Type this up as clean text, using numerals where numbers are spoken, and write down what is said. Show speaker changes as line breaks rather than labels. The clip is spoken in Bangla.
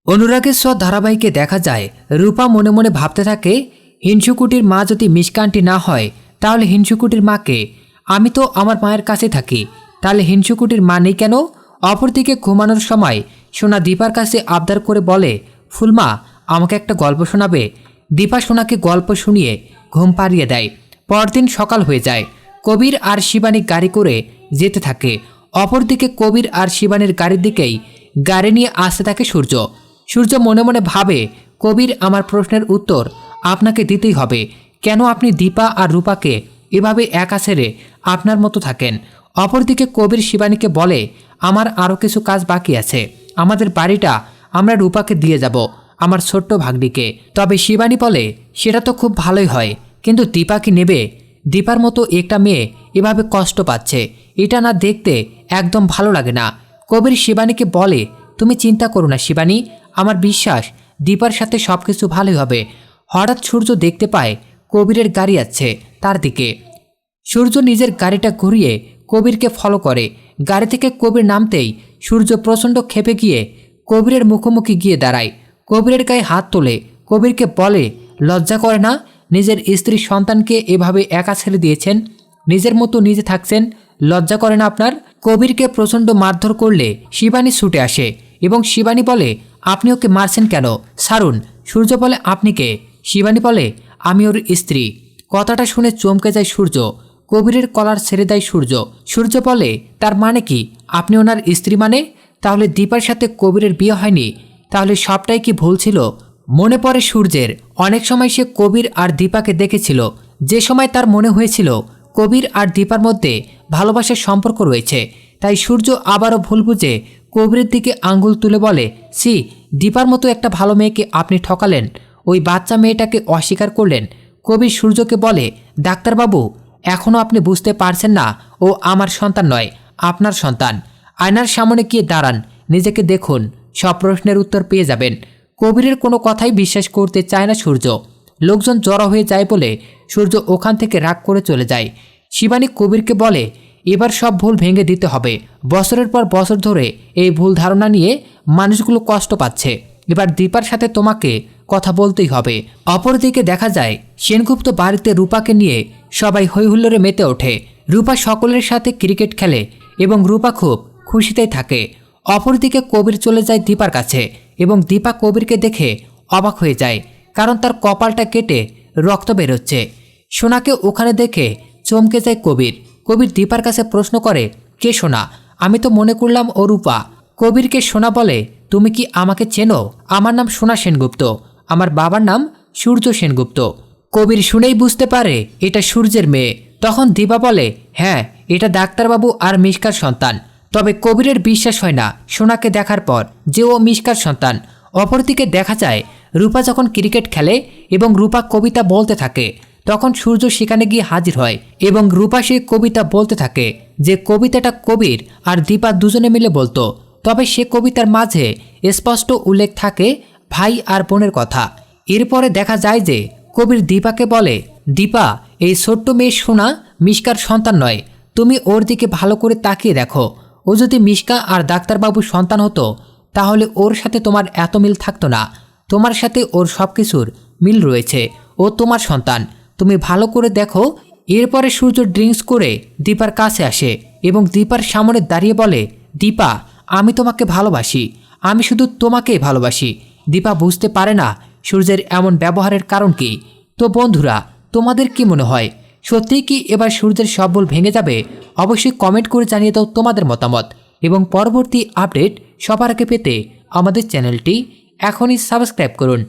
অনুরাগের ছোঁয়া ধারাবাহিকে দেখা যায় রূপা মনে মনে ভাবতে থাকে, হিংসুকুটির মা যদি মিশকা আন্টি না হয় তাহলে হিংসুকুটির মাকে। আমি তো আমার মায়ের কাছে থাকি, তাহলে হিংসুকুটির মা নেই কেন? অপরদিকে ঘুমানোর সময় সোনা দীপার কাছে আবদার করে বলে, ফুলমা আমাকে একটা গল্প শোনাবে। দীপা সোনাকে গল্প শুনিয়ে ঘুম পাড়িয়ে দেয়। পরদিন সকাল হয়ে যায়। কবির আর শিবানী গাড়ি করে যেতে থাকে। অপরদিকে কবির আর শিবানীর গাড়ির দিকেই গাড়ি নিয়ে আসতে থাকে সূর্য। সূর্য মনে মনে ভাবে, কবির আমার প্রশ্নের উত্তর আপনাকে দিতেই হবে। কেন আপনি দীপা আর রূপাকে এভাবে একা ছেড়ে আপনার মতো থাকেন? অপরদিকে কবির শিবানীকে বলে, আমার আরও কিছু কাজ বাকি আছে। আমাদের বাড়িটা আমরা রূপাকে দিয়ে যাব, আমার ছোট্ট ভাগ্নিকে। তবে শিবানী বলে, সেটা তো খুব ভালোই হয়, কিন্তু দীপা কি নেবে? দীপার মতো একটা মেয়ে এভাবে কষ্ট পাচ্ছে, এটা না দেখতে একদম ভালো লাগে না। কবির শিবানীকে বলে, তুমি চিন্তা করো না শিবানী, আমার বিশ্বাস দীপার সাথে সব কিছু ভালোই হবে। হঠাৎ সূর্য দেখতে পায় কবিরের গাড়ি আছে তার দিকে। সূর্য নিজের গাড়িটা ঘুরিয়ে কবিরকে ফলো করে। গাড়ি থেকে কবির নামতেই সূর্য প্রচণ্ড ক্ষেপে গিয়ে কবিরের মুখোমুখি গিয়ে দাঁড়ায়। কবিরের গায়ে হাত তোলে, কবিরকে বলে, লজ্জা করে না? নিজের স্ত্রী সন্তানকে এভাবে একা ছেড়ে দিয়েছেন, নিজের মতো নিজে থাকছেন, লজ্জা করে না আপনার? কবিরকে প্রচণ্ড মারধর করলে শিবানী ছুটে আসে এবং শিবানী বলে, আপনি ওকে মারছেন কেন? ছাড়ুন। সূর্য বলে, আপনি কে? শিবানী বলে, আমি ওর স্ত্রী। কথাটা শুনে চমকে যায় সূর্য। কবিরের কলার ছেড়ে দেয় সূর্য। সূর্য বলে, তার মানে কি আপনি ওনার স্ত্রী? মানে তাহলে দীপার সাথে কবিরের বিয়ে হয়নি? তাহলে সবটাই কি ভুল ছিল? মনে পড়ে সূর্যের অনেক সময় সে কবির আর দীপাকে দেখেছিল, যে সময় তার মনে হয়েছিল কবির আর দীপার মধ্যে ভালোবাসার সম্পর্ক রয়েছে। তাই সূর্য আবারও ভুল বুঝে কবিরের দিকে আঙ্গুল তুলে বলে, সি, দীপার মতো একটা ভালো মেয়েকে আপনি ঠকালেন, ওই বাচ্চা মেয়েটাকে অস্বীকার করলেন। কবির সূর্যকে বলে, ডাক্তারবাবু এখনও আপনি বুঝতে পারছেন না, ও আমার সন্তান নয়, আপনার সন্তান। আয়নার সামনে গিয়ে দাঁড়ান, নিজেকে দেখুন, সব প্রশ্নের উত্তর পেয়ে যাবেন। কবিরের কোনো কথাই বিশ্বাস করতে চায় না সূর্য। লোকজন জড়ো হয়ে যায় বলে সূর্য ওখান থেকে রাগ করে চলে যায়। শিবানী কবিরকে বলে, এবার সব ভুল ভেঙে দিতে হবে। বছরের পর বছর ধরে এই ভুল ধারণা নিয়ে মানুষগুলো কষ্ট পাচ্ছে, এবার দীপার সাথে তোমাকে কথা বলতেই হবে। অপরদিকে দেখা যায় সেনগুপ্ত বাড়িতে রূপাকে নিয়ে সবাই হৈহুল্লোড়ে মেতে ওঠে। রূপা সকলের সাথে ক্রিকেট খেলে এবং রূপা খুব খুশিতেই থাকে। অপরদিকে কবির চলে যায় দীপার কাছে এবং দীপা কবিরকে দেখে অবাক হয়ে যায়, কারণ তার কপালটা কেটে রক্ত বেরোচ্ছে। সোনাকে ওখানে দেখে চমকে যায় কবির। কবির দীপার কাছে প্রশ্ন করে, কে সোনা? আমি তো মনে করলাম ও রূপা। কবিরকে সোনা বলে, তুমি কি আমাকে চেনো? আমার নাম সোনা সেনগুপ্ত, আমার বাবার নাম সূর্য সেনগুপ্ত। কবির শুনেই বুঝতে পারে এটা সূর্যের মেয়ে। তখন দীপা বলে, হ্যাঁ, এটা ডাক্তারবাবু আর মিশকার সন্তান। তবে কবিরের বিশ্বাস হয় না সোনাকে দেখার পর যে ও মিশকার সন্তান। অপরদিকে দেখা যায় রূপা যখন ক্রিকেট খেলে এবং রূপা কবিতা বলতে থাকে, তখন সূর্য সেখানে গিয়ে হাজির হয় এবং রূপা সেই কবিতা বলতে থাকে, যে কবিতাটা কবির আর দীপা দুজনে মিলে বলতো। তবে সে কবিতার মাঝে স্পষ্ট উল্লেখ থাকে ভাই আর বোনের কথা। এরপরে দেখা যায় যে কবির দীপাকে বলে, দীপা, এই ছোট্ট মেয়ে সোনা মিশকার সন্তান নয়, তুমি ওর দিকে ভালো করে তাকিয়ে দেখো। ও যদি মিশকা আর ডাক্তারবাবুর সন্তান হতো তাহলে ওর সাথে তোমার এত মিল থাকতো না। তোমার সাথে ওর সব কিছুর মিল রয়েছে, ও তোমার সন্তান, তুমি ভালো করে দেখো। এরপরে সূর্য ড্রিঙ্কস করে দীপার কাছে আসে এবং দীপার সামনে দাঁড়িয়ে বলে, দীপা, আমি তোমাকে ভালোবাসি, আমি শুধু তোমাকেই ভালোবাসি। দীপা বুঝতে পারে না সূর্যের এমন ব্যবহারের কারণ কি। তো বন্ধুরা, তোমাদের কি মনে হয়, সত্যিই কি এবার সূর্যের সব ভুল ভেঙে যাবে? অবশ্যই কমেন্ট করে জানিয়ে দাও তোমাদের মতামত এবং পরবর্তী আপডেট সবার আগে পেতে আমাদের চ্যানেলটি এখনই সাবস্ক্রাইব করুন।